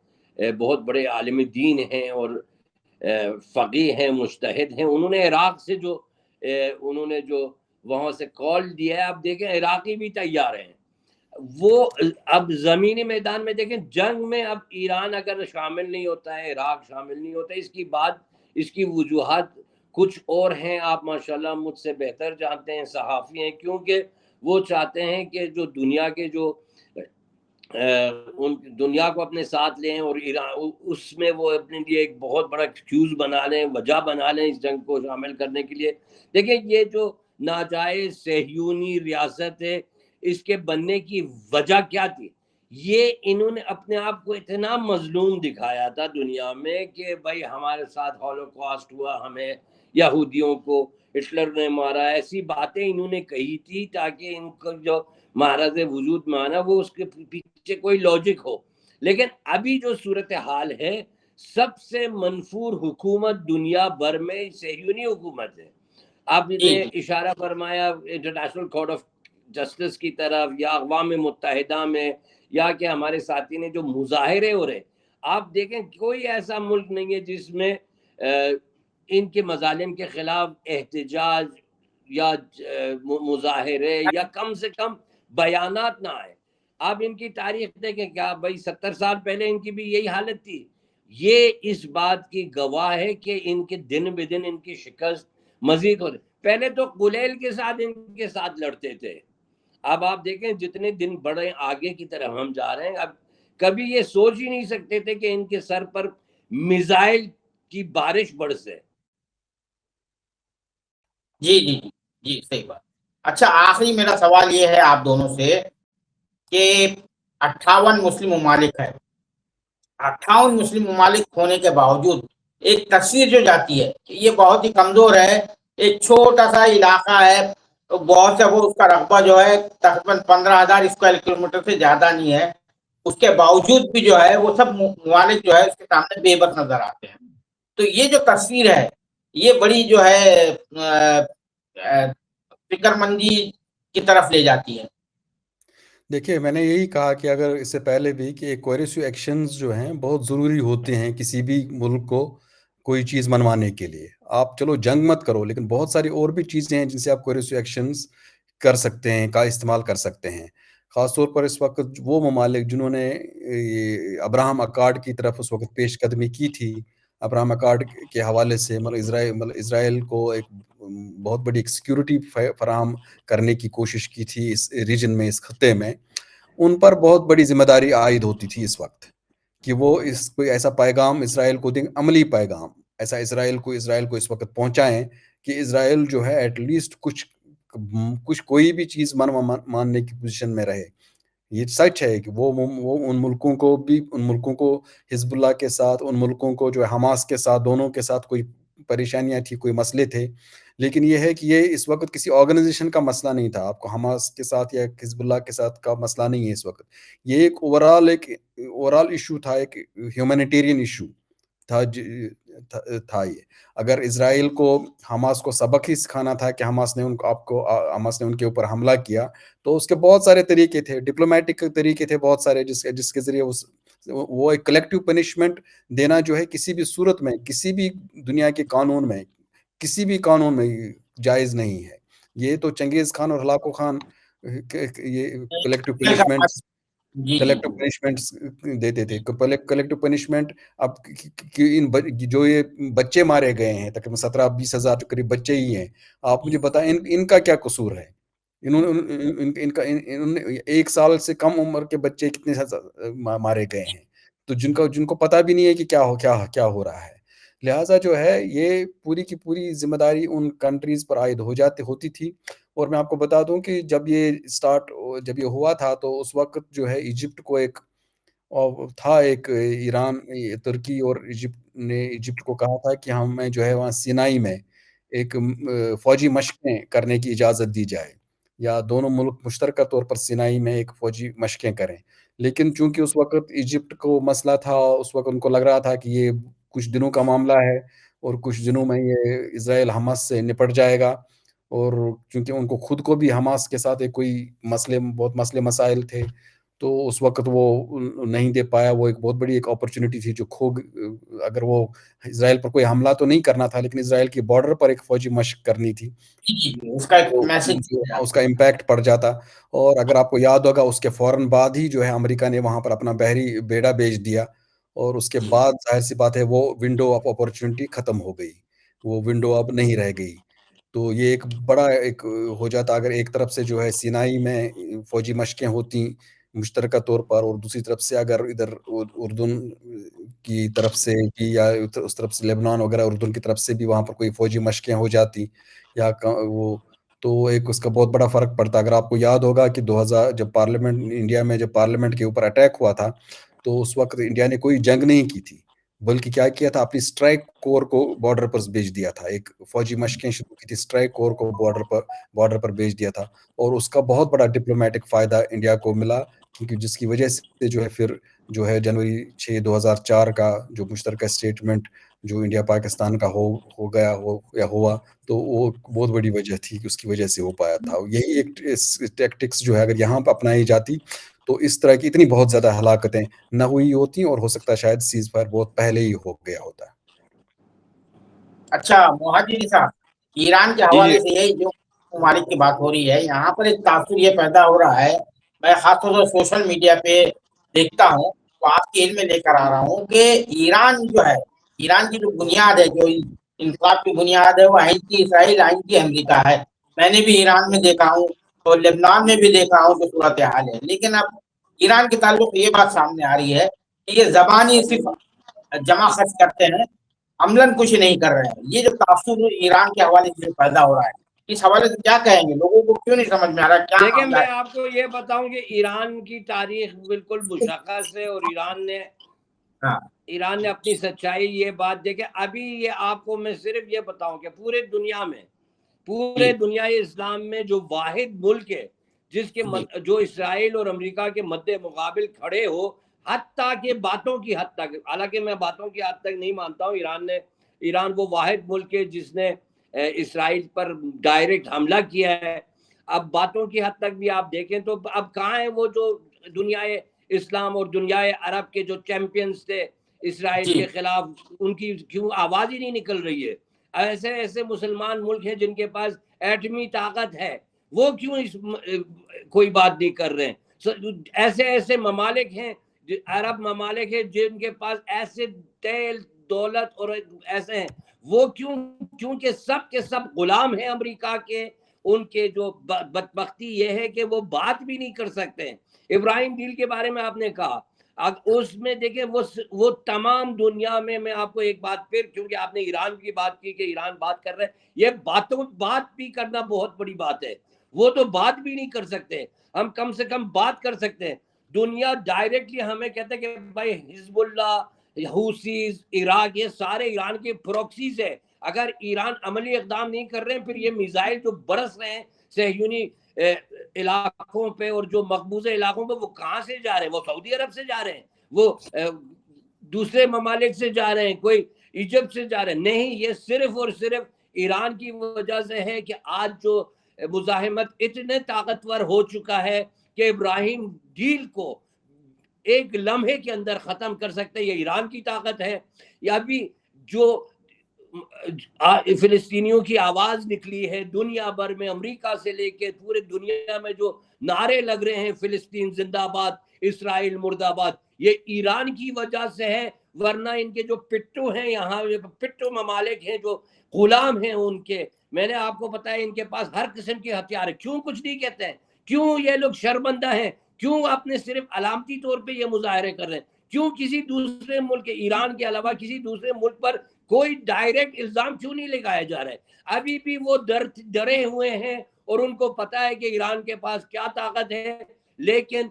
بہت بڑے عالم دین ہیں اور فقیہ ہیں، مجتہد ہیں، انہوں نے عراق سے انہوں نے جو وہاں سے کال دیا ہے، آپ دیکھیں عراقی بھی تیار ہیں. وہ اب زمینی میدان میں دیکھیں جنگ میں اب ایران اگر شامل نہیں ہوتا ہے، عراق شامل نہیں ہوتا ہے، اس کی وجوہات کچھ اور ہیں. آپ ماشاءاللہ مجھ سے بہتر جانتے ہیں، صحافی ہیں، کیونکہ وہ چاہتے ہیں کہ جو دنیا کے ان دنیا کو اپنے ساتھ لیں اور ایران اس میں وہ اپنے لیے ایک بہت بڑا ایکسکیوز بنا لیں، وجہ بنا لیں اس جنگ کو شامل کرنے کے لیے. دیکھیں یہ جو ناجائز صہیونی ریاست ہے، اس کے بننے کی وجہ کیا تھی؟ یہ انہوں نے اپنے آپ کو اتنا مظلوم دکھایا تھا دنیا میں کہ بھائی ہمارے ساتھ ہولوکاسٹ ہوا، ہمیں یہودیوں کو ہٹلر نے مارا، ایسی باتیں انہوں نے کہی تھی تاکہ ان کو جو مہاراج وجود میں آنا وہ اس کے پیچھے کوئی لاجک ہو. لیکن ابھی جو صورتحال ہے، سب سے منفور حکومت دنیا بھر میں صہیونی حکومت ہے. آپ نے اشارہ فرمایا انٹرنیشنل کورٹ آف جسٹس کی طرف یا اقوام متحدہ میں، یا کہ ہمارے ساتھی نے جو مظاہرے ہو رہے، آپ دیکھیں کوئی ایسا ملک نہیں ہے جس میں ان کے مظالم کے خلاف احتجاج یا مظاہرے یا کم سے کم بیانات نہ آئے. آپ ان کی تاریخ دیکھیں، کیا بھائی 70 سال پہلے ان کی بھی یہی حالت تھی؟ یہ اس بات کی گواہ ہے کہ ان کے دن بدن ان کی شکست مزید ہو رہی. پہلے تو قلیل کے ساتھ ان کے ساتھ لڑتے تھے، اب آپ دیکھیں جتنے دن بڑے آگے کی طرف ہم جا رہے ہیں، اب کبھی یہ سوچ ہی نہیں سکتے تھے کہ ان کے سر پر میزائل کی بارش برسے. جی جی جی جی صحیح بات. اچھا آخری میرا سوال یہ ہے آپ دونوں سے کہ 58 مسلم ممالک ہے، 58 مسلم ممالک ہونے کے باوجود ایک تصویر جو جاتی ہے کہ یہ بہت ہی کمزور ہے، ایک چھوٹا سا علاقہ ہے، تو بہت سے وہ اس کا رقبہ جو ہے تقریباً 15,000 اسکوائر کلومیٹر سے زیادہ نہیں ہے، اس کے باوجود بھی جو ہے وہ سب ممالک جو ہے اس کے سامنے بے بس نظر آتے ہیں. تو یہ جو تصویر ہے یہ بڑی جو ہے فکر مندی کی طرف لے جاتی ہے. دیکھیے میں نے یہی کہا کہ اگر اس سے پہلے بھی کہ کوئریسو ایکشنز جو ہیں بہت ضروری ہوتے ہیں کسی بھی ملک کو کوئی چیز منوانے کے لیے. آپ چلو جنگ مت کرو، لیکن بہت ساری اور بھی چیزیں ہیں جن سے آپ کوئریسو ایکشنز کر سکتے ہیں، کا استعمال کر سکتے ہیں. خاص طور پر اس وقت وہ ممالک جنہوں نے ابراہم اکارڈ کی طرف اس وقت پیش قدمی کی تھی، ابراہم اکارڈ کے حوالے سے اسرائیل کو ایک بہت بڑی ایک سیکیورٹی فراہم کرنے کی کوشش کی تھی اس ریجن میں، اس خطے میں، ان پر بہت بڑی ذمہ داری عائد ہوتی تھی اس وقت کہ وہ کوئی ایسا پیغام اسرائیل کو دیں، عملی پیغام ایسا اسرائیل کو اس وقت پہنچائیں کہ اسرائیل جو ہے ایٹ لیسٹ کچھ کوئی بھی چیز ماننے کی پوزیشن میں رہے. یہ سچ ہے کہ وہ ان ملکوں کو حزب اللہ کے ساتھ، ان ملکوں کو جو حماس کے ساتھ، دونوں کے ساتھ کوئی پریشانیاں تھی، کوئی مسئلے تھے، لیکن یہ ہے کہ یہ اس وقت کسی آرگنائزیشن کا مسئلہ نہیں تھا. آپ کو حماس کے ساتھ یا حزب اللہ کے ساتھ کا مسئلہ نہیں ہے اس وقت. یہ ایک اوورال ایشو تھا، ایک ہیومینیٹیرین ایشو تھا. یہ اگر اسرائیل کو حماس کو سبق ہی سکھانا تھا کہ حماس نے ان کے اوپر حملہ کیا، تو اس کے بہت سارے طریقے تھے، ڈپلومیٹک طریقے تھے بہت سارے، جس کے ذریعے وہ ایک کلیکٹیو پنشمنٹ دینا جو ہے کسی بھی صورت میں، کسی بھی دنیا کے قانون میں، کسی بھی قانون میں جائز نہیں ہے. یہ تو چنگیز خان اور ہلاکو خان یہ کلیکٹیو پنشمنٹ دیتے تھے. کلیکٹیو پنشمنٹ اب جو یہ بچے مارے گئے ہیں، تقریباً 17-20 ہزار قریب بچے ہی ہیں، آپ مجھے بتائیں ان کا کیا قصور ہے؟ انہوں نے 1 سال سے کم عمر کے بچے کتنے مارے گئے ہیں، تو جن کو پتہ بھی نہیں ہے کہ کیا ہو رہا ہے. لہٰذا جو ہے یہ پوری کی پوری ذمہ داری ان کنٹریز پر عائد ہوتی تھی. اور میں آپ کو بتا دوں کہ جب یہ ہوا تھا تو اس وقت جو ہے ایجپٹ کو ایک ایران، ترکی اور ایجپٹ نے ایجپٹ کو کہا تھا کہ ہمیں جو ہے وہاں سینائی میں ایک فوجی مشقیں کرنے کی اجازت دی جائے. یا دونوں ملک مشترکہ طور پر سینائی میں ایک فوجی مشقیں کریں. لیکن چونکہ اس وقت ایجپٹ کو مسئلہ تھا، اس وقت ان کو لگ رہا تھا کہ یہ کچھ دنوں کا معاملہ ہے اور کچھ دنوں میں یہ اسرائیل حماس سے نپٹ جائے گا، اور چونکہ ان کو خود کو بھی حماس کے ساتھ ایک کوئی بہت مسئلے مسائل تھے، تو اس وقت وہ نہیں دے پایا. وہ ایک بہت بڑی ایک اپرچونٹی تھی جو اگر وہ اسرائیل پر کوئی حملہ تو نہیں کرنا تھا، لیکن اسرائیل کی بارڈر پر ایک فوجی مشق کرنی تھی، اس کا ایک تو میسج اس کا امپیکٹ پڑ جاتا. اور اگر آپ کو یاد ہوگا اس کے فوراً بعد ہی جو ہے امریکہ نے وہاں پر اپنا بحری بیڑا بھیج دیا، اور اس کے بعد ظاہر سی بات ہے وہ ونڈو آف اپرچونٹی ختم ہو گئی، وہ ونڈو اب نہیں رہ گئی. تو یہ ایک بڑا ایک ہو جاتا اگر ایک طرف سے جو ہے سینائی میں فوجی مشقیں ہوتی مشترکہ طور پر، اور دوسری طرف سے اگر ادھر اردن کی طرف سے بھی یا اس طرف سے لبنان وغیرہ اردن کی طرف سے بھی وہاں پر کوئی فوجی مشقیں ہو جاتی یا وہ، تو ایک اس کا بہت بڑا فرق پڑتا. اگر آپ کو یاد ہوگا کہ 2000 جب انڈیا میں جب پارلیمنٹ کے اوپر اٹیک ہوا تھا، تو اس وقت انڈیا نے کوئی جنگ نہیں کی تھی، بلکہ کیا کیا تھا، اپنی اسٹرائک کور کو بارڈر پر بھیج دیا تھا. ایک فوجی مشقیں شروع کی تھی، اسٹرائک کور کو بارڈر پر بھیج دیا تھا، اور اس کا بہت بڑا ڈپلومیٹک فائدہ انڈیا کو ملا، کیونکہ جس کی وجہ سے جو ہے پھر جو ہے جنوری 6 2004 کا جو مشترکہ اسٹیٹمنٹ جو انڈیا پاکستان کا ہو گیا یا ہوا، تو وہ بہت بڑی وجہ تھی کہ اس کی وجہ سے ہو پایا تھا. یہی ایک ٹیکٹکس جو ہے اگر یہاں پہ اپنائی جاتی تو اس طرح کی اتنی بہت زیادہ ہلاکتیں نہ ہوئی ہوتی، اور ہو سکتا ہے شاید سیز فائر بہت پہلے ہی ہو گیا ہوتا. اچھا مہاجر صاحب، ایران کے حوالے سے یہی جو ممالک کی بات ہو رہی ہے، یہاں پر ایک تاثر یہ پیدا ہو رہا ہے، میں خاص طور سے سوشل میڈیا پہ دیکھتا ہوں، تو آپ کے علم میں لے کر آ رہا ہوں کہ ایران جو ہے، ایران کی جو بنیاد ہے، جو انقلاب کی بنیاد ہے، وہ آئین اسرائیل، آئین کی امریکہ ہے. میں نے بھی ایران میں دیکھا ہوں اور لبنان میں بھی دیکھا ہوں کہ صورتحال ہے. لیکن اب ایران کے تعلق یہ بات سامنے آ رہی ہے کہ یہ زبانی صرف جمع خرچ کرتے ہیں، عملاً کچھ نہیں کر رہے ہیں. یہ جو تاثر ایران کے حوالے سے پیدا ہو رہا ہے، اس حوالے سے کیا کہیں گے؟ لوگوں کو کیوں نہیں سمجھ میں آ رہا کیا دیکھیں، معاملہ میں ہے؟ آپ کو یہ بتاؤں کہ ایران کی تاریخ بالکل مشخص ہے، اور ایران نے اپنی سچائی یہ بات دیکھے. ابھی یہ آپ کو میں صرف یہ بتاؤں کہ پورے دنیا اسلام میں جو واحد ملک ہے جس کے جو اسرائیل اور امریکہ کے مد مقابل کھڑے ہو، حتیٰ کہ باتوں کی حد تک، حالانکہ میں باتوں کی حد تک نہیں مانتا ہوں، ایران وہ واحد ملک ہے جس نے اسرائیل پر ڈائریکٹ حملہ کیا ہے. اب باتوں کی حد تک بھی آپ دیکھیں تو اب کہاں ہیں وہ جو دنیا اسلام اور دنیا عرب کے جو چیمپئنز تھے اسرائیل کے خلاف، ان کی کیوں آواز ہی نہیں نکل رہی ہے؟ ایسے مسلمان ملک ہیں جن کے پاس ایٹمی طاقت ہے، وہ کیوں کوئی بات نہیں کر رہے ہیں؟ ایسے ممالک ہیں، عرب ممالک ہیں جن کے پاس ایسے تیل دولت اور ایسے ہیں، وہ کیونکہ سب کے سب غلام ہیں امریکہ کے. ان کے جو بدبختی یہ ہے کہ وہ بات بھی نہیں کر سکتے. ابراہیم ڈیل کے بارے میں آپ نے کہا، اس میں دیکھیں وہ تمام دنیا میں آپ کو ایک بات پھر، کیونکہ آپ نے ایران کی بات کی کہ ایران بات کر رہے ہیں، یہ بات بھی کرنا بہت بڑی بات ہے. وہ تو بات بھی نہیں کر سکتے، ہم کم سے کم بات کر سکتے ہیں. دنیا ڈائریکٹلی ہمیں کہتے ہیں کہ بھائی حزب اللہ، حوثیز، عراق، یہ سارے ایران کے پروکسیز ہے. اگر ایران عملی اقدام نہیں کر رہے ہیں، پھر یہ میزائل جو برس رہے ہیں صہیونی علاقوں پہ اور جو مقبوضہ علاقوں پہ، وہ کہاں سے جا رہے ہیں؟ وہ سعودی عرب سے جا رہے ہیں، وہ دوسرے ممالک سے جا رہے ہیں، کوئی ایجپٹ سے جا رہے ہیں؟ نہیں، یہ صرف اور صرف ایران کی وجہ سے ہے کہ آج جو مزاحمت اتنے طاقتور ہو چکا ہے کہ ابراہیم ڈیل کو ایک لمحے کے اندر ختم کر سکتے. یہ ایران کی طاقت ہے. یا بھی جو فلسطینیوں کی آواز نکلی ہے دنیا بھر میں، امریکہ سے لے کے پورے دنیا میں جو نعرے لگ رہے ہیں فلسطین زندہ باد، اسرائیل مرد آباد، یہ ایران کی وجہ سے ہے. ورنہ ان کے جو پٹو ہیں، یہاں پٹو ممالک ہیں جو غلام ہیں ان کے، میں نے آپ کو بتایا ان کے پاس ہر قسم کے ہتھیار ہیں. کیوں کچھ نہیں کہتے ہیں؟ کیوں یہ لوگ شرمندہ ہیں؟ کیوں اپنے صرف علامتی طور پہ یہ مظاہرے کر رہے ہیں؟ کیوں کسی دوسرے ملک، ایران کے علاوہ کسی دوسرے ملک پر کوئی ڈائریکٹ الزام کیوں نہیں لگایا جا رہا ہے؟ ابھی بھی وہ ڈرے ہوئے ہیں، اور ان کو پتا ہے کہ ایران کے پاس کیا طاقت ہے. لیکن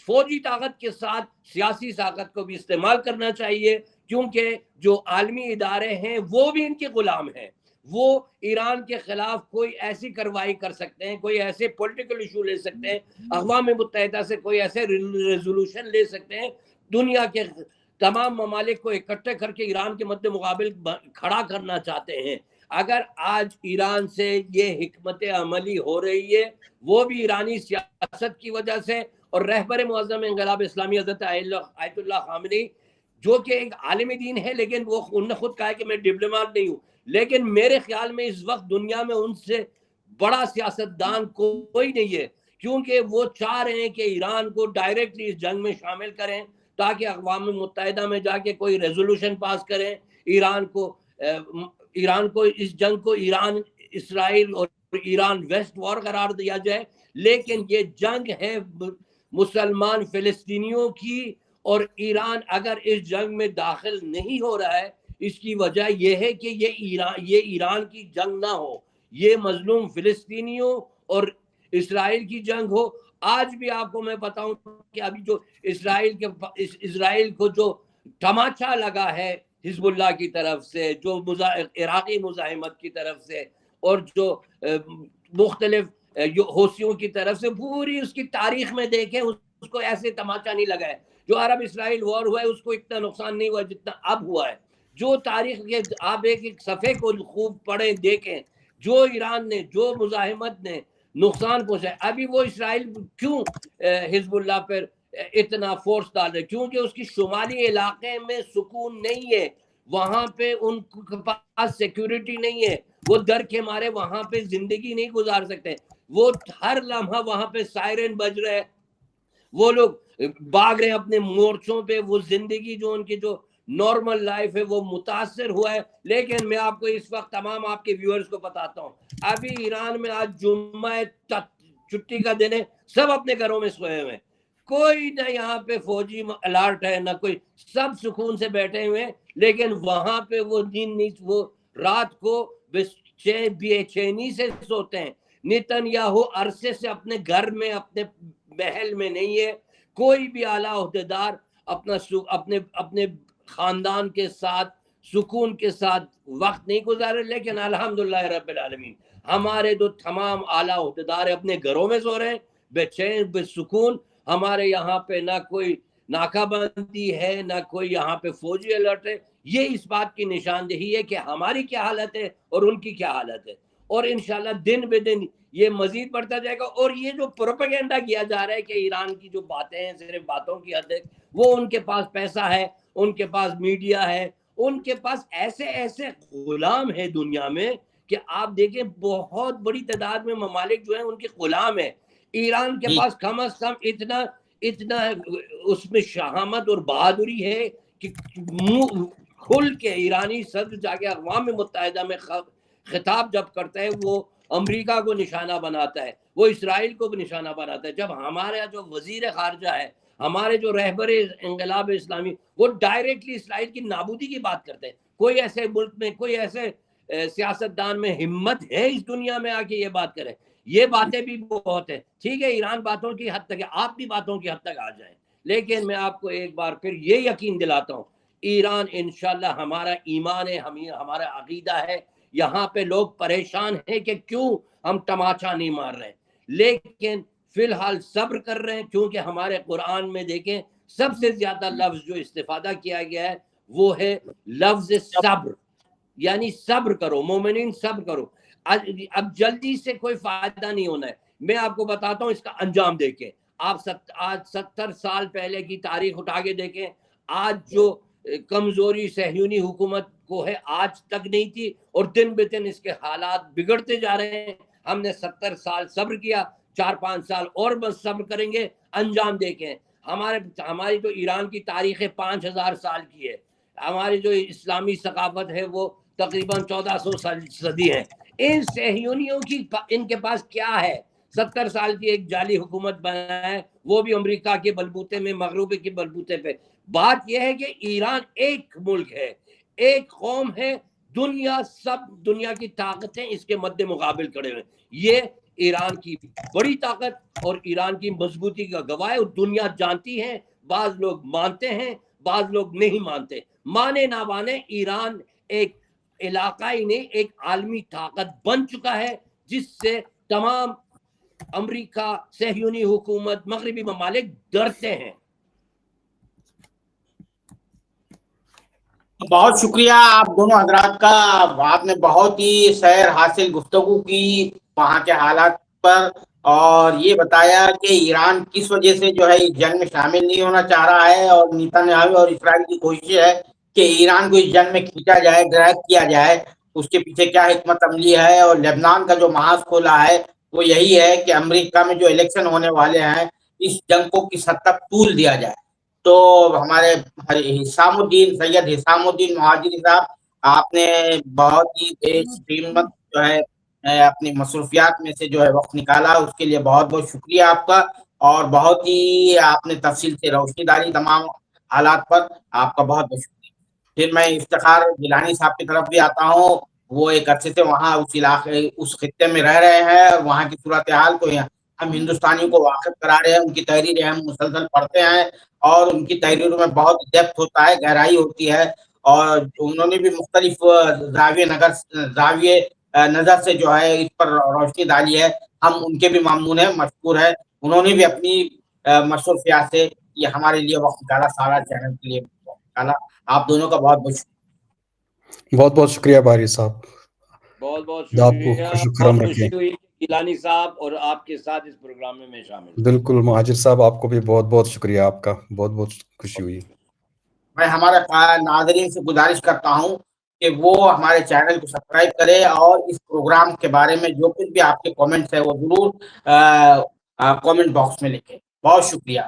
فوجی طاقت کے ساتھ سیاسی طاقت کو بھی استعمال کرنا چاہیے، کیونکہ جو عالمی ادارے ہیں وہ بھی ان کے غلام ہیں. وہ ایران کے خلاف کوئی ایسی کارروائی کر سکتے ہیں, کوئی ایسے پولیٹیکل ایشو لے سکتے ہیں, اقوام متحدہ سے کوئی ایسے ریزولوشن لے سکتے ہیں, دنیا کے تمام ممالک کو اکٹھے کر کے ایران کے مد مقابل کھڑا کرنا چاہتے ہیں. اگر آج ایران سے یہ حکمت عملی ہو رہی ہے وہ بھی ایرانی سیاست کی وجہ سے, اور رہبر معظم انقلاب اسلامی حضرت آیت اللہ خامنئی جو کہ ایک عالم دین ہے, لیکن وہ انہوں نے خود کہا ہے کہ میں ڈپلومات نہیں ہوں, لیکن میرے خیال میں اس وقت دنیا میں ان سے بڑا سیاستدان کوئی نہیں ہے, کیونکہ وہ چاہ رہے ہیں کہ ایران کو ڈائریکٹلی اس جنگ میں شامل کریں تاکہ اقوام متحدہ میں جا کے کوئی ریزولوشن پاس کریں, ایران کو اس جنگ کو ایران اسرائیل اور ایران ویسٹ وار قرار دیا جائے. لیکن یہ جنگ ہے مسلمان فلسطینیوں کی, اور ایران اگر اس جنگ میں داخل نہیں ہو رہا ہے اس کی وجہ یہ ہے کہ یہ ایران کی جنگ نہ ہو, یہ مظلوم فلسطینیوں اور اسرائیل کی جنگ ہو. آج بھی آپ کو میں بتاؤں کہ ابھی جو اسرائیل کو جو تماچا لگا ہے حزب اللہ کی طرف سے, جو عراقی مزاحمت کی طرف سے, اور جو مختلف حوثیوں کی طرف سے, پوری اس کی تاریخ میں دیکھیں اس کو ایسے تماچا نہیں لگا ہے. جو عرب اسرائیل وار ہوا ہے اس کو اتنا نقصان نہیں ہوا جتنا اب ہوا ہے. جو تاریخ کے آپ ایک صفحے کو خوب پڑھیں دیکھیں, جو ایران نے, جو مزاحمت نے نقصان پہنچایا. ابھی وہ اسرائیل کیوں حزب اللہ پر اتنا فورس ڈال رہے, کیونکہ اس کی شمالی علاقے میں سکون نہیں ہے, وہاں پہ ان کے پاس سیکیورٹی نہیں ہے, وہ ڈر کے مارے وہاں پہ زندگی نہیں گزار سکتے. وہ ہر لمحہ وہاں پہ سائرن بج رہے, وہ لوگ بھاگ رہے ہیں اپنے مورچوں پہ, وہ زندگی جو ان کی جو نارمل لائف ہے وہ متاثر ہوا ہے. لیکن میں آپ کو اس وقت تمام آپ کے ویورز کو بتاتا ہوں, ابھی ایران میں آج جمعہ چھٹی کا دن ہے, سب اپنے گھروں میں سوئے ہوئے, کوئی نہ یہاں پہ فوجی الرٹ ہے نہ کوئی, سب سکون سے بیٹھے ہوئے. لیکن وہاں پہ وہ وہ رات کو بے چینی سے سوتے ہیں. نیتنیاہو عرصے سے اپنے گھر میں اپنے محل میں نہیں ہے, کوئی بھی اعلیٰ عہدیدار اپنے خاندان کے ساتھ سکون کے ساتھ وقت نہیں گزارے. لیکن الحمدللہ رب العالمین ہمارے جو تمام اعلیٰ عہدیدار اپنے گھروں میں سو رہے ہیں بے چین بے سکون. ہمارے یہاں پہ نہ کوئی ناکہ بندی ہے نہ کوئی یہاں پہ فوجی الرٹ ہے. یہ اس بات کی نشاندہی ہے کہ ہماری کیا حالت ہے اور ان کی کیا حالت ہے, اور انشاءاللہ دن بے دن یہ مزید بڑھتا جائے گا. اور یہ جو پروپیگنڈا کیا جا رہا ہے کہ ایران کی جو باتیں ہیں صرف باتوں کی حد ہے, وہ ان کے پاس پیسہ ہے, ان کے پاس میڈیا ہے, ان کے پاس ایسے غلام ہیں دنیا میں کہ آپ دیکھیں بہت بڑی تعداد میں ممالک جو ہیں ان کے غلام ہیں. ایران کے پاس کم از کم اتنا اس میں شہامت اور بہادری ہے کہ کھل کے ایرانی صدر جا کے اقوام متحدہ میں خطاب جب کرتا ہے وہ امریکہ کو نشانہ بناتا ہے, وہ اسرائیل کو بھی نشانہ بناتا ہے. جب ہمارا جو وزیر خارجہ ہے, ہمارے جو رہبر انقلاب اسلامی, وہ ڈائریکٹلی اسرائیل کی نابودی کی بات کرتے ہیں. کوئی ایسے ملک میں, کوئی ایسے سیاستدان میں ہمت ہے اس دنیا میں آ کے یہ بات کرے؟ یہ باتیں بھی بہت ہیں. ٹھیک ہے ایران باتوں کی حد تک ہے, آپ بھی باتوں کی حد تک آ جائیں, لیکن میں آپ کو ایک بار پھر یہ یقین دلاتا ہوں ایران انشاءاللہ ہمارا ایمان ہے, ہمارا عقیدہ ہے. یہاں پہ لوگ پریشان ہیں کہ کیوں ہم تماچا نہیں مار رہے, لیکن فی الحال صبر کر رہے ہیں, کیونکہ ہمارے قرآن میں دیکھیں سب سے زیادہ لفظ جو استفادہ کیا گیا ہے وہ ہے لفظ صبر, یعنی صبر کرو مومنین, صبر کرو. اب جلدی سے کوئی فائدہ نہیں ہونا ہے. میں آپ کو بتاتا ہوں اس کا انجام دیکھیں. آپ آج 70 سال پہلے کی تاریخ اٹھا کے دیکھیں, آج جو کمزوری صہیونی حکومت کو ہے آج تک نہیں تھی, اور دن بہ دن اس کے حالات بگڑتے جا رہے ہیں. ہم نے 70 سال صبر کیا, 4-5 سال اور بس صبر کریں گے, انجام دیکھیں. ہماری جو ایران کی تاریخ 5000 سال کی ہے, ہماری جو اسلامی ثقافت ہے وہ تقریباً 1400 صدی ہے. ان صہیونیوں کی ان کے پاس کیا ہے؟ 70 سال کی ایک جعلی حکومت بنا ہے, وہ بھی امریکہ کے بلبوتے میں, مغربی کے بلبوتے پہ. بات یہ ہے کہ ایران ایک ملک ہے, ایک قوم ہے, دنیا کی طاقتیں اس کے مد مقابل کھڑے ہوئے. یہ ایران کی بڑی طاقت اور ایران کی مضبوطی کا گواہ ہے, اور دنیا جانتی ہے. بعض لوگ مانتے ہیں, بعض لوگ نہیں مانتے. مانے نہ مانے ایران علاقائی نہیں ایک عالمی طاقت بن چکا ہے، جس سے تمام امریکہ، صہیونی حکومت، مغربی ممالک ڈرتے ہیں۔ بہت شکریہ آپ دونوں حضرات کا، آپ نے بہت ہی سیر حاصل گفتگو کی وہاں کے حالات پر، اور یہ بتایا کہ ایران کس وجہ سے جو ہے اس جنگ میں شامل نہیں ہونا چاہ رہا ہے، اور نیتنیاہو اور اسرائیل کی کوشش ہے کہ ایران کو اس جنگ میں کھینچا جائے، ڈریگ کیا جائے، اس کے پیچھے کیا حکمت عملی ہے۔ اور لبنان کا جو محاذ کھولا ہے وہ یہی ہے کہ امریکہ میں جو الیکشن ہونے والے ہیں اس جنگ کو کس حد تک طول دیا جائے۔ تو ہمارے حسام الدین، سید حسام الدین مہاجری صاحب، آپ نے بہت ہی بیش قیمت جو ہے اپنی مصروفیات میں سے جو ہے وقت نکالا، اس کے لیے بہت بہت شکریہ آپ کا، اور بہت ہی آپ نے تفصیل سے روشنی ڈالی تمام حالات پر، آپ کا بہت بہت شکریہ۔ پھر میں افتخار گیلانی صاحب کی طرف بھی آتا ہوں، وہ ایک عرصے سے وہاں اس علاقے، اس خطے میں رہ رہے ہیں، اور وہاں کی صورتحال کو ہم ہندوستانیوں کو واقف کرا رہے ہیں، ان کی تحریریں ہم مسلسل پڑھتے ہیں، اور ان کی تحریروں میں بہت ڈیپتھ ہوتا ہے، گہرائی ہوتی ہے، اور انہوں نے بھی مختلف زاویے نظر سے جو ہے اس پر روشنی ڈالی ہے، ہم ان کے بھی ممنون ہیں، مشکور ہے، انہوں نے بھی اپنی مصروفیات سے یہ ہمارے لیے وقت نکالا، سارا چینل کے لیے وقت نکالا۔ آپ دونوں کا بہت بہت شکریہ۔ بہت بہت شکریہ باری صاحب، بہت بہت آپ کو شکریہ، خوش بہت خرم خوشی رکھیں۔ ہوئی گیلانی صاحب اور آپ کے ساتھ اس پروگرام میں شامل ہوں۔ بالکل مہاجر صاحب، آپ کو بھی بہت بہت شکریہ، آپ کا بہت بہت خوشی ہوئی۔ میں ہمارے ناظرین سے گزارش کرتا ہوں کہ وہ ہمارے چینل کو سبسکرائب کرے، اور اس پروگرام کے بارے میں جو کچھ بھی آپ کے کامنٹس ہیں وہ ضرور کامنٹ باکس میں لکھیں۔ بہت شکریہ۔